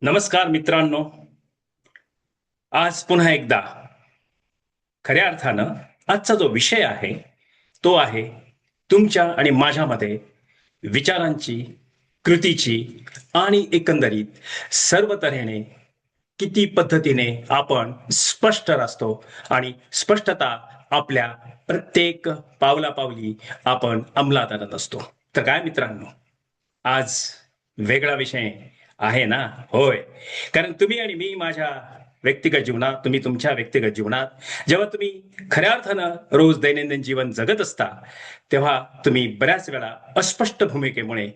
नमस्कार मित्रांनो. आज पुन्हा एकदा खऱ्या अर्थानं आजचा जो विषय आहे तो आहे तुमच्या आणि माझ्यामध्ये विचारांची, कृतीची आणि एकंदरीत सर्व तऱ्हेने किती पद्धतीने आपण स्पष्ट असतो आणि स्पष्टता आपल्या प्रत्येक पावलापावली आपण अंमलात आणत असतो. तर काय मित्रांनो, आज वेगळा विषय आहे ना? होय. कारण तुम्ही आणि मी माझ्या व्यक्तिगत जीवनात, तुम्ही तुमच्या व्यक्तिगत जीवनात, जेव्हा तुम्ही खऱ्या अर्थानं रोज दैनंदिन जीवन जगत असता, तेव्हा तुम्ही बऱ्याच वेळा अस्पष्ट भूमिकेमुळे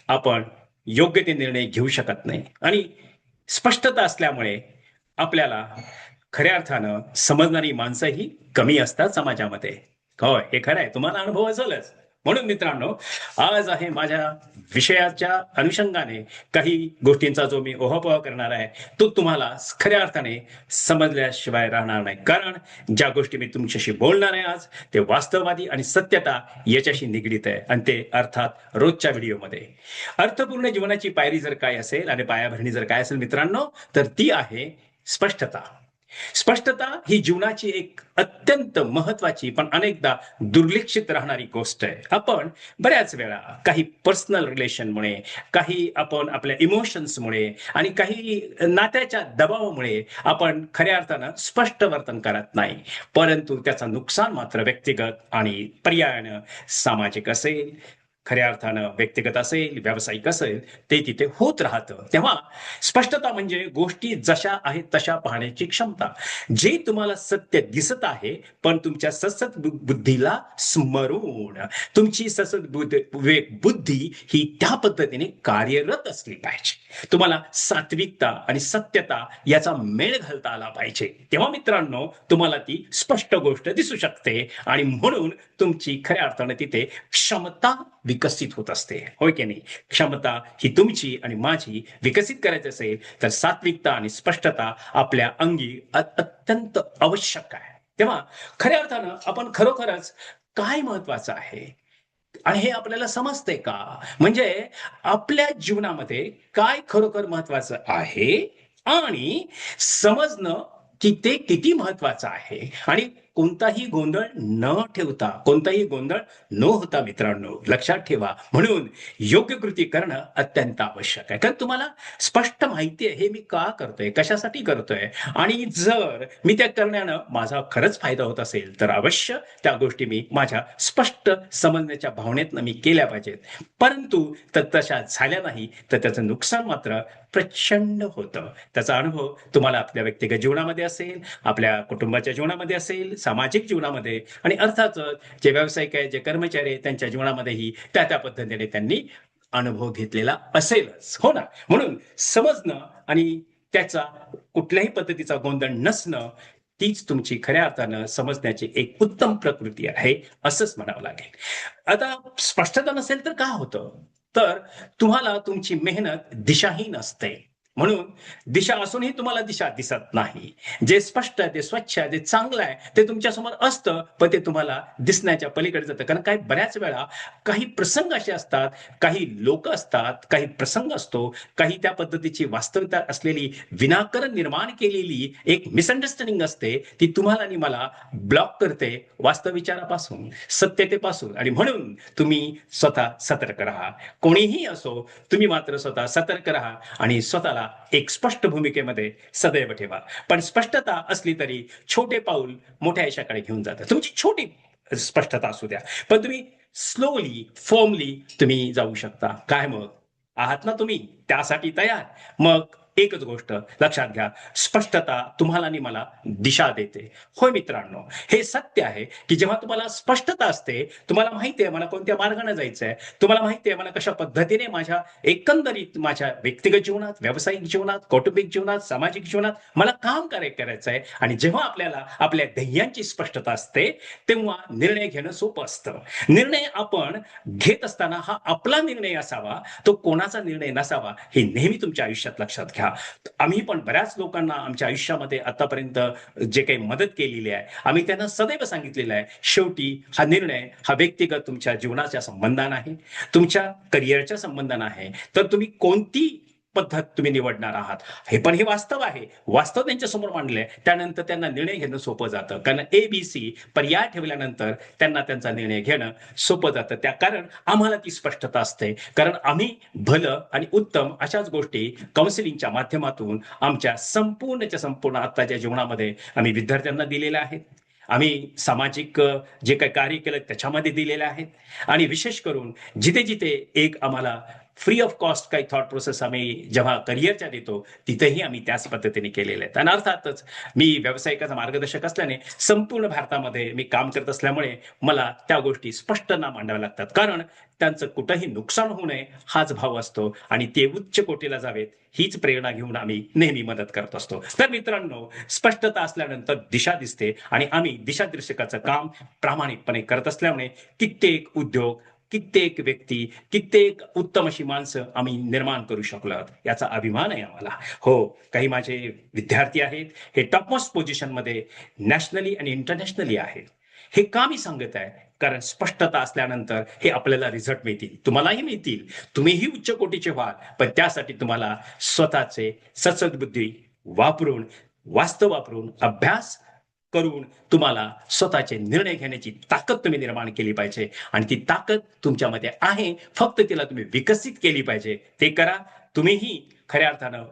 आपण योग्य ते निर्णय घेऊ शकत नाही आणि स्पष्टता असल्यामुळे आपल्याला खऱ्या अर्थानं समजणारी माणसंही कमी असतात समाजामध्ये. होय, हे खरं आहे. तुम्हाला अनुभव असेलच. म्हणून मित्रांनो, आज आहे माझ्या विषयाच्या अनुषंगाने काही गोष्टींचा जो मी ओहापोह करणार आहे, तो तुम्हाला खऱ्या अर्थाने समजल्याशिवाय राहणार नाही. कारण ज्या गोष्टी मी तुमच्याशी बोलणार आहे आज, ते वास्तववादी आणि सत्यता याच्याशी निगडीत आहे आणि ते अर्थात रोजच्या व्हिडिओमध्ये. अर्थपूर्ण जीवनाची पायरी जर काय असेल आणि पायाभरणी जर काय असेल मित्रांनो, तर ती आहे स्पष्टता. स्पष्टता ही जीवनाची एक अत्यंत महत्वाची पण अनेकदा दुर्लक्षित राहणारी गोष्ट आहे. आपण बऱ्याच वेळा काही पर्सनल रिलेशनमुळे, काही आपण आपल्या इमोशन्समुळे आणि काही नात्याच्या दबावामुळे आपण खऱ्या अर्थानं स्पष्ट वर्तन करत नाही. परंतु त्याचं नुकसान मात्र व्यक्तिगत आणि पर्यायानं सामाजिक असेल, खऱ्या अर्थानं व्यक्तिगत असेल, व्यावसायिक असेल, ते तिथे होत राहतं. तेव्हा स्पष्टता म्हणजे गोष्टी जशा आहेत तशा पाहण्याची क्षमता. जे तुम्हाला सत्य दिसत आहे, पण तुमच्या ससत बुद्धीला स्मरून तुमची ससत बुद्धी ही त्या पद्धतीने कार्यरत असली पाहिजे. तुम्हाला सात्विकता आणि सत्यता याचा मेळ घालता आला पाहिजे. तेव्हा मित्रांनो, तुम्हाला ती स्पष्ट गोष्ट दिसू शकते आणि म्हणून तुमची खऱ्या अर्थाने तिथे क्षमता विकसित होत असते. होय की नाही? क्षमता ही तुमची आणि माझी विकसित करायची असेल तर सात्विकता आणि स्पष्टता आपल्या अंगी अत्यंत आवश्यक आहे. तेव्हा खऱ्या अर्थानं आपण खरोखरच काय महत्वाचं आहे आणि हे आपल्याला समजते का? म्हणजे आपल्या जीवनामध्ये काय खरोखर महत्वाचं आहे आणि समजणं की ते किती महत्वाचं आहे आणि कोणताही गोंधळ न ठेवता, कोणताही गोंधळ न होता मित्रांनो, लक्षात ठेवा. म्हणून योग्य कृती करणं अत्यंत आवश्यक आहे. कारण तुम्हाला स्पष्ट माहिती आहे हे मी का करतोय, कशासाठी करतोय आणि जर मी त्या करण्यानं माझा खरंच फायदा होत असेल, तर अवश्य त्या गोष्टी मी माझ्या स्पष्ट समजण्याच्या भावनेतनं मी केल्या पाहिजेत. परंतु तशा झाल्या नाही, तर त्याचं नुकसान मात्र प्रचंड होतं. त्याचा अनुभव तुम्हाला आपल्या व्यक्तिगत जीवनामध्ये असेल, आपल्या कुटुंबाच्या जीवनामध्ये असेल, सामाजिक जीवनामध्ये आणि अर्थातच जे व्यावसायिक आहेत, जे कर्मचारी आहेत, त्यांच्या जीवनामध्येही त्या पद्धतीने त्यांनी अनुभव घेतलेला असेलच. हो ना? म्हणून समजणं आणि त्याचा कुठल्याही पद्धतीचा गोंधळ नसणं, तीच तुमची खऱ्या अर्थानं समजण्याची एक उत्तम प्रकृती आहे, असंच म्हणावं लागेल. आता स्पष्टता नसेल तर काय होतं? तर तुम्हाला तुमची मेहनत दिशाहीन असते. म्हणून दिशा असूनही तुम्हाला दिशा दिसत नाही. जे स्पष्ट आहे, ते स्वच्छ आहे, ते चांगलं आहे, ते तुमच्यासमोर असतं, पण ते तुम्हाला दिसण्याच्या पलीकडे जातं. कारण काही बऱ्याच वेळा काही प्रसंग असे असतात, काही लोक असतात, काही प्रसंग असतो, काही त्या पद्धतीची वास्तविकता असलेली विनाकारण निर्माण केलेली एक मिसअंडरस्टँडिंग असते, ती तुम्हाला आणि मला ब्लॉक करते वास्तव विचारापासून, सत्यतेपासून आणि म्हणून तुम्ही स्वतः सतर्क राहा. कोणीही असो, तुम्ही मात्र स्वतः सतर्क राहा आणि स्वतःला एक स्पष्ट भूमिकेमध्ये सदैव ठेवा. पण स्पष्टता असली तरी छोटे पाऊल मोठ्या यशाकडे घेऊन जातं. तुमची छोटी स्पष्टता असू द्या, पण तुम्ही स्लोली, फॉर्मली तुम्ही जाऊ शकता. काय मग? आहात ना तुम्ही त्यासाठी तयार? मग एकच गोष्ट लक्षात घ्या, स्पष्टता तुम्हाला आणि मला दिशा देते. होय मित्रांनो, हे सत्य आहे की जेव्हा तुम्हाला स्पष्टता असते, तुम्हाला माहिती आहे मला कोणत्या मार्गाने जायचंय, तुम्हाला माहिती आहे मला कशा पद्धतीने माझ्या एकंदरीत माझ्या व्यक्तिगत जीवनात, व्यावसायिक जीवनात, कौटुंबिक जीवनात, सामाजिक जीवनात मला काम करायचं आहे आणि जेव्हा आपल्याला आपल्या ध्येयांची स्पष्टता असते, तेव्हा निर्णय घेणं सोपं असतं. निर्णय आपण घेत असताना हा आपला निर्णय असावा, तो कोणाचा निर्णय नसावा, हे नेहमी तुमच्या आयुष्यात लक्षात घ्या. आम्ही पण बऱ्याच लोकांना आमच्या आयुष्यामध्ये आतापर्यंत जे काही मदत केलेली आहे, आम्ही त्यांना सदैव सांगितलेलं आहे, शेवटी हा निर्णय हा व्यक्तिगत तुमच्या जीवनाच्या संबंधाने आहे, तुमच्या करिअरच्या संबंधाने आहे. तर तुम्ही कोणती पद्धत तुम्ही निवडणार आहात. हे वास्तव आहे. वास्तव त्यांच्या समोर मांडलंय. त्यानंतर त्यांना निर्णय घेणं सोपं जातं. कारण ABC पर्याय ठेवल्यानंतर त्यांना त्यांचा निर्णय घेणं सोपं जातं. कारण आम्हाला ती स्पष्टता असते. कारण आम्ही भलं आणि उत्तम अशाच गोष्टी काउन्सिलिंगच्या माध्यमातून आमच्या संपूर्णच्या संपूर्ण आत्ताच्या जीवनामध्ये आम्ही विद्यार्थ्यांना दिलेल्या आहेत. आम्ही सामाजिक जे काही कार्य केलं त्याच्यामध्ये दिलेले आहेत. आणि विशेष करून जिथे जिथे एक आम्हाला फ्री ऑफ कॉस्ट काही थॉट प्रोसेस आम्ही जेव्हा करिअरच्या देतो तिथेही आम्ही त्याच पद्धतीने केलेले आहेत. आणि अर्थातच मी व्यावसायिकाचा मार्गदर्शक असल्याने संपूर्ण भारतामध्ये मी काम करत असल्यामुळे मला त्या गोष्टी स्पष्ट ना मांडाव्या लागतात. कारण त्यांचं कुठंही नुकसान होऊ नये हाच भाव असतो आणि ते उच्च कोटीला जावेत हीच प्रेरणा घेऊन आम्ही नेहमी मदत करत असतो. तर मित्रांनो, स्पष्टता असल्यानंतर दिशा दिसते आणि आम्ही दिशादर्शकाचं काम प्रामाणिकपणे करत असल्यामुळे कित्येक उद्योग, कित्येक व्यक्ती, कित्येक उत्तम अशी माणसं आम्ही निर्माण करू शकलो आहोत. याचा अभिमान आहे आम्हाला. हो, काही माझे विद्यार्थी आहेत हे टॉपमोस्ट पोझिशनमध्ये नॅशनली आणि इंटरनॅशनली आहेत. हे का मी सांगत आहे? कारण स्पष्टता असल्यानंतर हे आपल्याला रिझल्ट मिळतील, तुम्हालाही मिळतील, तुम्हीही उच्च कोटीचे व्हाल. पण त्यासाठी तुम्हाला स्वतःचे सद्बुद्धी वापरून, वास्तव वापरून, अभ्यास करून तुम्हाला स्वतःचे निर्णय घेण्याची ताकद तुम्ही निर्माण केली पाहिजे. आणि ती ताकद तुमच्यामध्ये आहे, फक्त तिला तुम्ही विकसित केली पाहिजे. ते करा. तुम्हीही खऱ्या अर्थानं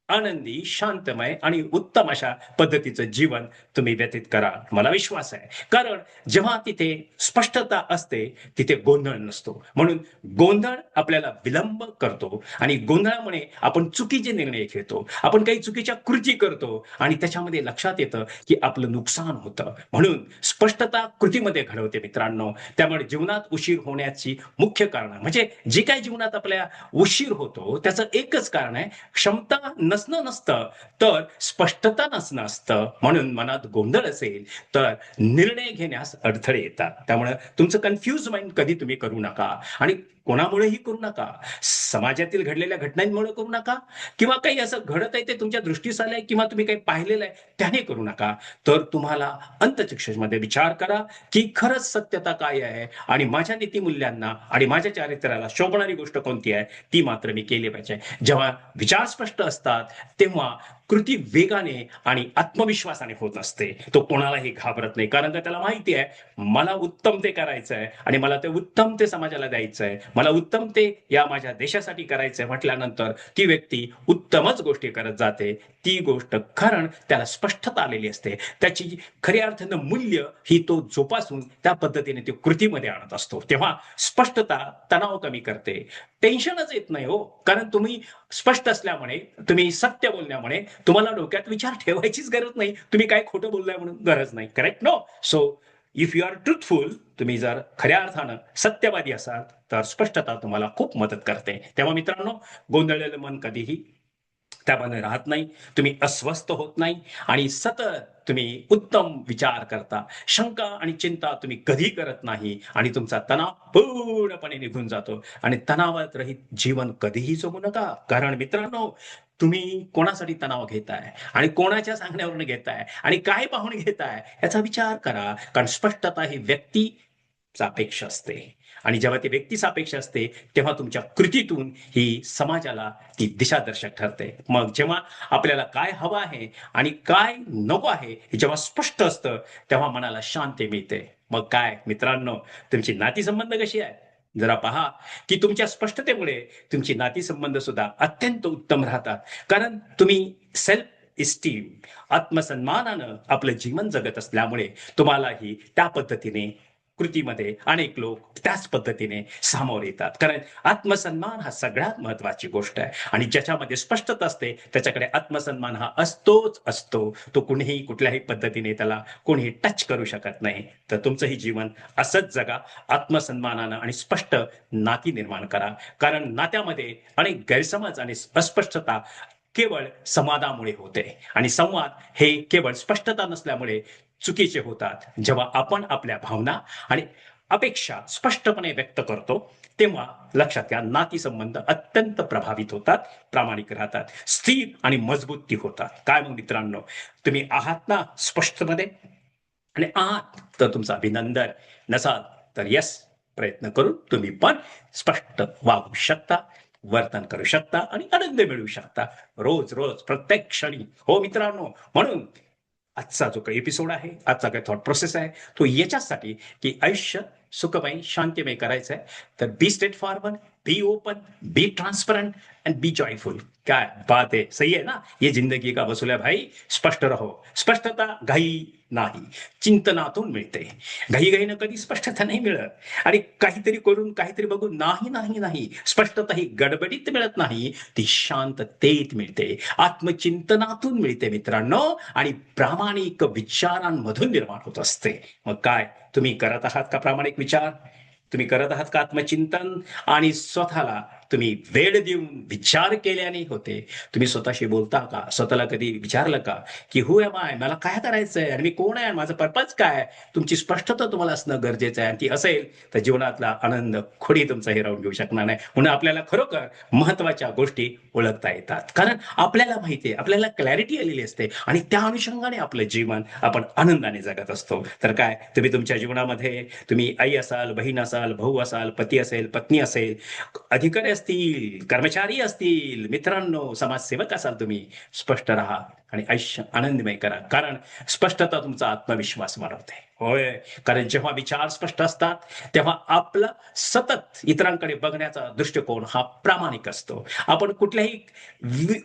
आनंदी, शांतमय आणि उत्तम अशा पद्धतीचं जीवन तुम्ही व्यतीत करा, मला विश्वास आहे. कारण जेव्हा तिथे स्पष्टता असते तिथे गोंधळ नसतो. म्हणून गोंधळ आपल्याला विलंब करतो आणि गोंधळामुळे आपण चुकीचे निर्णय घेतो, आपण काही चुकीच्या कृती करतो आणि त्याच्यामध्ये लक्षात येतं की आपलं नुकसान होतं. म्हणून स्पष्टता कृतीमध्ये घडवते मित्रांनो. त्यामुळे जीवनात उशीर होण्याची मुख्य कारण म्हणजे जे काही जीवनात आपल्या उशीर होतो त्याचं एकच कारण आहे, क्षमता नसणं नसतं, तर स्पष्टता नसणं असतं. म्हणून मनात गोंधळ असेल तर निर्णय घेण्यास अडथळे येतात. त्यामुळे तुमचं कन्फ्युज माइंड कधी तुम्ही करू नका आणि कोणामुळेही करू नका. समाजातील घडलेल्या घटनांमुळे करू नका किंवा काही असं घडत आहे ते तुमच्या दृष्टीस आलंय किंवा तुम्ही काही पाहिलेलं आहे त्याने करू नका. तर तुम्हाला अंतःचक्षुमध्ये विचार करा की खरंच सत्यता काय आहे आणि माझ्या नीतिमूल्यांना आणि माझ्या चारित्र्याला शोभणारी गोष्ट कोणती आहे ती मात्र मी केली पाहिजे. जेव्हा विचार स्पष्ट असतात तेव्हा कृती वेगाने आणि आत्मविश्वासाने होत असते. तो कोणालाही घाबरत नाही, कारण का त्याला माहिती आहे मला उत्तम ते करायचं आहे आणि मला ते उत्तम ते समाजाला द्यायचं आहे, मला उत्तम ते या माझ्या देशासाठी करायचंय म्हटल्यानंतर ती व्यक्ती उत्तमच गोष्टी करत जाते. ती गोष्ट कारण त्याला स्पष्टता आलेली असते, त्याची खऱ्या अर्थानं मूल्य ही तो जोपासून त्या पद्धतीने ते कृतीमध्ये आणत असतो. तेव्हा स्पष्टता तणाव कमी करते, टेन्शनच येत नाही हो. कारण तुम्ही स्पष्ट असल्यामुळे, तुम्ही सत्य बोलण्यामुळे तुम्हाला डोक्यात विचार ठेवायचीच गरज नाही, तुम्ही काय खोटं बोललाय म्हणून गरज नाही. Correct no? So if you are truthful, तुम्ही जर खऱ्या अर्थानं सत्यवादी असाल तर स्पष्टता तुम्हाला खूप मदत करते. तेव्हा मित्रांनो, गोंधळलेलं मन कधीही त्यामध्ये राहत नाही, तुम्ही अस्वस्थ होत नाही आणि सतत तुम्ही उत्तम विचार करता. शंका आणि चिंता तुम्ही कधी करत नाही आणि तुमचा तणाव पूर्णपणे निघून जातो आणि तणावात रहित जीवन कधीही जगू नका. कारण मित्रांनो, तुम्ही कोणासाठी तणाव घेताय आणि कोणाच्या सांगण्यावरून घेताय आणि काय पाहून घेताय याचा विचार करा. कारण स्पष्टता ही व्यक्ती सापेक्ष असते आणि जेव्हा ती व्यक्ती सापेक्ष असते तेव्हा तुमच्या कृतीतून ही समाजाला ती दिशादर्शक ठरते. मग जेव्हा आपल्याला काय हवं आहे आणि काय नको आहे हे जेव्हा स्पष्ट असतं तेव्हा मनाला शांती मिळते. मग काय मित्रांनो, तुमची नातीसंबंध कशी आहे जरा पहा की तुमच्या स्पष्टतेमुळे तुमची नातीसंबंध सुद्धा अत्यंत उत्तम राहतात. कारण तुम्ही सेल्फ इस्टीम, आत्मसन्मानानं आपलं जीवन जगत असल्यामुळे तुम्हालाही त्या पद्धतीने कृतीमध्ये अनेक लोक त्याच पद्धतीने सामोरे येतात. कारण आत्मसन्मान हा सगळ्यात महत्वाची गोष्ट आहे आणि ज्याच्यामध्ये स्पष्टता असते त्याच्याकडे आत्मसन्मान हा असतोच असतो. तो कुणीही कुठल्याही पद्धतीने त्याला कोणीही टच करू शकत नाही. तर तुमचंही जीवन असंच जगा, आत्मसन्मानानं आणि स्पष्ट नाती निर्माण करा. कारण नात्यामध्ये अनेक गैरसमज आणि अस्पष्टता केवळ संवादामुळे होते आणि संवाद हे केवळ स्पष्टता नसल्यामुळे चुकीचे होतात. जेव्हा आपण आपल्या भावना आणि अपेक्षा स्पष्टपणे व्यक्त करतो तेव्हा लक्षात घ्या नातीसंबंध अत्यंत प्रभावित होतात, प्रामाणिक राहतात, स्थिर आणि मजबूत ती होतात. काय मग मित्रांनो, तुम्ही आहात ना स्पष्टमध्ये? आणि आहात तर तुमचं अभिनंदन, नसाल तर यस, प्रयत्न करून तुम्ही पण स्पष्ट वागू शकता वर्तन करू शकता आणि आनंद मिळवू शकता रोज रोज प्रत्येक क्षणी. हो मित्रांनो, म्हणून आजचा जो काही एपिसोड आहे, आजचा काही थॉट प्रोसेस आहे, तो याच्यासाठी की आयुष्य सुखमय शांतिमय करायचं आहे. तर be straightforward, be open, be transparent and be joyful. क्या बात है, सही है ना? ये जिंदगी का वसूल है भाई. स्पष्ट रहो. स्पष्टता घाई नाही, चिंतनातून मिळते. घाईघाईनं कधी स्पष्टता नाही मिळत आणि काहीतरी करून काहीतरी बघून नाही नाही नाही. स्पष्टता ही गडबडीत मिळत नाही, ती शांततेत मिळते, आत्मचिंतनातून मिळते मित्रांनो, आणि प्रामाणिक विचारांमधून निर्माण होत असते. मग काय तुम्ही करत आहात का प्रामाणिक विचार? तुम्ही करत आहात का आत्मचिंतन? आणि स्वतःला तुम्ही वेळ देऊन विचार केल्याने होते. तुम्ही स्वतःशी बोलता का? स्वतःला कधी विचारलं का की हु एम आय, मला काय करायचंय आणि मी कोण आहे, माझं पर्पज काय? तुमची स्पष्टता तुम्हाला असणं गरजेचं आहे. आणि ती असेल तर जीवनातला आनंद खोडी तुमचा हिरावून घेऊ शकणार नाही. म्हणून आपल्याला खरोखर महत्वाच्या गोष्टी ओळखता येतात, कारण आपल्याला माहिती आहे, आपल्याला क्लॅरिटी आलेली असते आणि त्या अनुषंगाने आपलं जीवन आपण आनंदाने जगत असतो. तर काय तुम्ही तुमच्या जीवनामध्ये, तुम्ही आई असाल, बहीण असाल, भाऊ असाल, पती असेल, पत्नी असेल, अधिकारी असतील, कर्मचारी असतील, मित्रांनो, समाजसेवक असाल, तुम्ही स्पष्ट राहा आणि आयुष्य आनंदमय करा, कारण स्पष्टता तुमचा आत्मविश्वास वाढवते. होय, कारण जेव्हा विचार स्पष्ट असतात तेव्हा आपला सतत इतरांकडे बघण्याचा दृष्टिकोन हा प्रामाणिक असतो. आपण कुठल्याही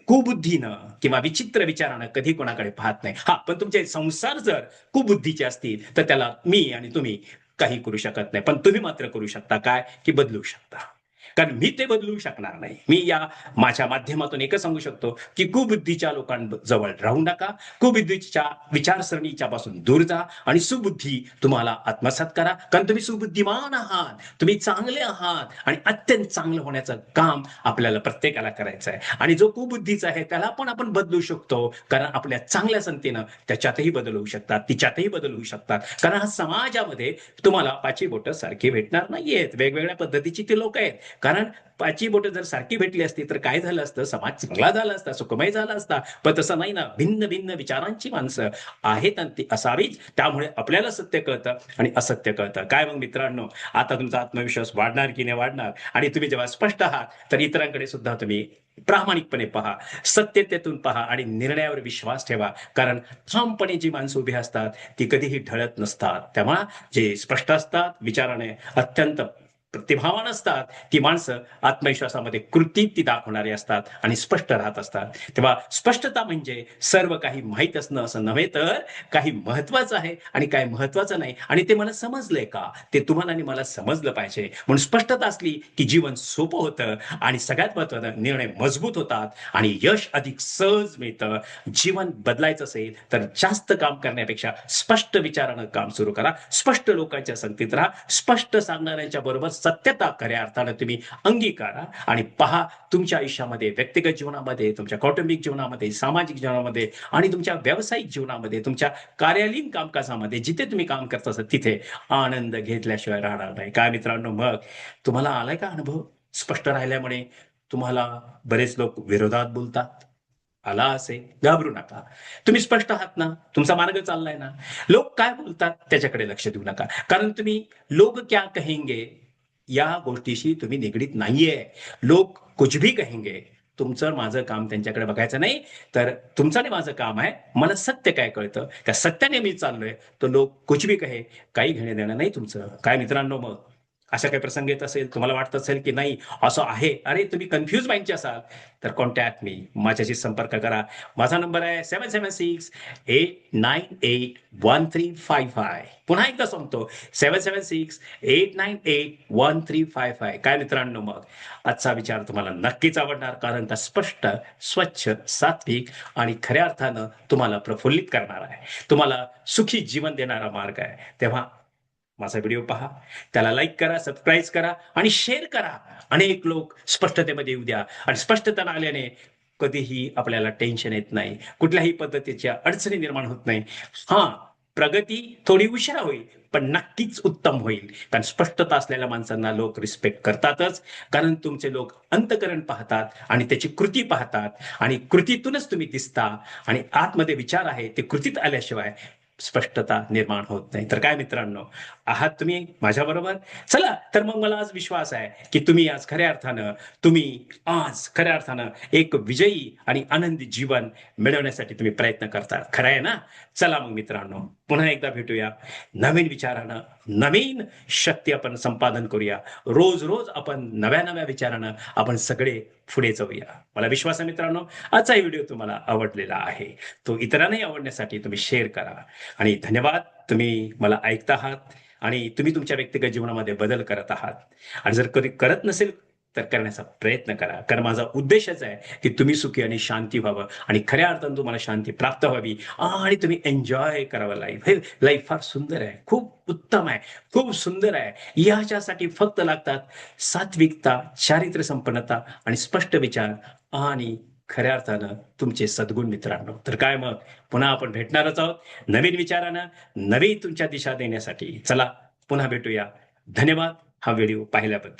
कुबुद्धीनं किंवा विचित्र विचारानं कधी कोणाकडे पाहत नाही. हा, पण तुमचे संसार जर कुबुद्धीचे असतील तर त्याला मी आणि तुम्ही काही करू शकत नाही, पण तुम्ही मात्र करू शकता काय, की बदलू शकता. कारण मी ते बदलू शकणार नाही. मी या माझ्या माध्यमातून एकच सांगू शकतो की कुबुद्धीच्या लोकांजवळ राहू नका, कुबुद्धीच्या विचारसरणीच्या पासून दूर जा आणि सुबुद्धी तुम्हाला आत्मसात करा, कारण तुम्ही सुबुद्धिमान आहात, तुम्ही चांगले आहात आणि अत्यंत चांगलं होण्याचं काम आपल्याला प्रत्येकाला करायचं आहे. आणि जो कुबुद्धीचा आहे त्याला पण आपण बदलू शकतो, कारण आपल्या चांगल्या संगतीनं त्याच्यातही बदल होऊ शकतात, तिच्यातही बदल होऊ शकतात. कारण हा समाजामध्ये तुम्हाला पाची बोटं सारखी भेटणार नाहीयेत, वेगवेगळ्या पद्धतीची ती लोक आहेत. कारण पाची बोटं जर सारखी भेटली असती तर काय झालं असतं, समाज चांगला झाला असता, सुखमय झाला असता. पण तसं नाही ना, भिन्न भिन्न विचारांची माणसं आहेत आणि ती असावीच. त्यामुळे आपल्याला सत्य कळतं आणि असत्य कळतं. काय मग मित्रांनो, आता तुमचा आत्मविश्वास वाढणार की नाही वाढणार? आणि तुम्ही जेव्हा स्पष्ट आहात तर इतरांकडे सुद्धा तुम्ही प्रामाणिकपणे पहा, सत्यतेतून पहा आणि निर्णयावर विश्वास ठेवा, कारण ठामपणे जी माणसं उभी असतात ती कधीही ढळत नसतात. तेव्हा जे स्पष्ट असतात, विचाराने अत्यंत प्रतिभावान असतात, ती माणसं आत्मविश्वासामध्ये कृतीत ती दाखवणारी असतात आणि स्पष्ट राहत असतात. तेव्हा स्पष्टता म्हणजे सर्व काही माहीत असणं असं नव्हे, तर काही महत्वाचं आहे आणि काही महत्वाचं नाही, आणि ते मला समजलंय का, ते तुम्हाला आणि मला समजलं पाहिजे. म्हणून स्पष्टता असली की जीवन सोपं होतं आणि सगळ्यात महत्वाचं, निर्णय मजबूत होतात आणि यश अधिक सहज मिळतं. जीवन बदलायचं असेल तर जास्त काम करण्यापेक्षा स्पष्ट विचारानं काम सुरू करा, स्पष्ट लोकांच्या संगतीत राहा, स्पष्ट सांगणाऱ्यांच्या बरोबर सत्यता खऱ्या अर्थानं तुम्ही अंगीकारा आणि पहा, तुमच्या आयुष्यामध्ये, व्यक्तिगत जीवनामध्ये, तुमच्या कौटुंबिक जीवनामध्ये, सामाजिक जीवनामध्ये आणि तुमच्या व्यावसायिक जीवनामध्ये, तुमच्या कार्यालयीन कामकाजामध्ये, जिथे तुम्ही काम करत असाल तिथे आनंद घेतल्याशिवाय राहणार नाही. काय मित्रांनो, मग तुम्हाला आलाय का अनुभव? स्पष्ट राहिल्यामुळे तुम्हाला बरेच लोक विरोधात बोलतात, आला असेल, घाबरू नका. तुम्ही स्पष्ट आहात ना, तुमचा मार्ग चाललाय ना. लोक काय बोलतात त्याच्याकडे लक्ष देऊ नका, कारण तुम्ही लोग क्या कहेंगे या गोष्टीशी तुम्ही निगडीत नाहीये. लोक कुछ भी कहेंगे, तुमचं माझं काम त्यांच्याकडे बघायचं नाही. तर तुमचं आणि माझं काम आहे, मला सत्य काय कळतं त्या सत्याने मी चाललोय. तो लोक कुछ भी कहे, काही घेणे देणं नाही तुमचं. काय मित्रांनो, मग अशा काही प्रसंग येत असेल, तुम्हाला वाटत असेल की नाही असं आहे, अरे तुम्ही कन्फ्यूज माइंडचे असाल, तर कॉन्टॅक्ट मी, माझ्याशी संपर्क करा. माझा नंबर आहे 776-898-1355. पुन्हा एकदा सांगतो, 776-898-1355. काय मित्रांनो, मग आजचा विचार तुम्हाला नक्कीच आवडणार, कारण का स्पष्ट, स्वच्छ, सात्विक आणि खऱ्या अर्थानं तुम्हाला प्रफुल्लित करणार आहे, तुम्हाला सुखी जीवन देणारा मार्ग आहे. तेव्हा माझा व्हिडिओ पहा, त्याला लाईक करा, सबस्क्राईब करा आणि शेअर करा. अनेक लोक स्पष्टतेमध्ये येऊ द्या, आणि स्पष्टता आल्याने कधीही आपल्याला टेन्शन येत नाही, कुठल्याही पद्धतीच्या अडचणी निर्माण होत नाही. हा, प्रगती थोडी उशिरा होईल पण नक्कीच उत्तम होईल, कारण स्पष्टता असलेल्या माणसांना लोक रिस्पेक्ट करतातच. कारण तुमचे लोक अंतकरण पाहतात आणि त्याची कृती पाहतात, आणि कृतीतूनच तुम्ही दिसता, आणि आतमध्ये विचार आहे ते कृतीत आल्याशिवाय स्पष्टता निर्माण होत नाही. तर काय मित्रांनो, आहात तुम्ही माझ्याबरोबर? चला तर मग मला आज विश्वास आहे, की तुम्ही आज खऱ्या अर्थानं एक विजयी आणि आनंदी जीवन मिळवण्यासाठी तुम्ही प्रयत्न करता. खरं आहे ना? चला मग मित्रांनो, पुन्हा एकदा भेटूया. नवीन विचारानं, नवीन शक्ती आपण संपादन करूया. रोज-रोज आपण नव्या-नव्या विचारानं आपण सगळे पुढे जाऊया. मला विश्वास आहे मित्रांनो, आजचा व्हिडिओ तुम्हाला आवडलेला आहे. तो इतरांनाही आवडण्यासाठी तुम्ही शेअर करा. आणि धन्यवाद. तुम्ही मला ऐकत आहात आणि तुम्ही तुमच्या व्यक्तिगत जीवनामध्ये बदल करत आहात. आणि जर कधी करत नसेल तर करण्याचा प्रयत्न करा. कारण माझा उद्देशच आहे, की तुम्ही सुखी आणि शांती व्हावं आणि खऱ्या अर्थाने तुम्हाला शांती प्राप्त व्हावी आणि तुम्ही एन्जॉय करावं लाईफ. हे लाईफ फार सुंदर आहे, खूप उत्तम आहे, खूप सुंदर आहे. याच्यासाठी फक्त लागतात सात्विकता, चारित्र्य संपन्नता आणि स्पष्ट विचार आणि खऱ्या अर्थानं तुमचे सद्गुण मित्रांनो. तर काय मग पुन्हा आपण भेटणारच आहोत नवीन विचारानं, नवी तुमच्या दिशा देण्यासाठी. चला पुन्हा भेटूया. धन्यवाद हा व्हिडिओ पाहिल्याबद्दल.